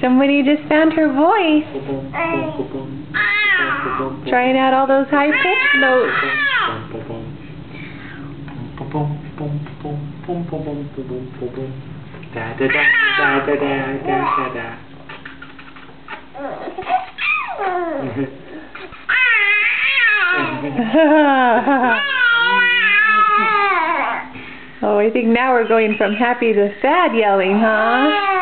Somebody just found her voice. Trying out all those high pitch notes. Oh, I think now we're going from happy to sad yelling, huh?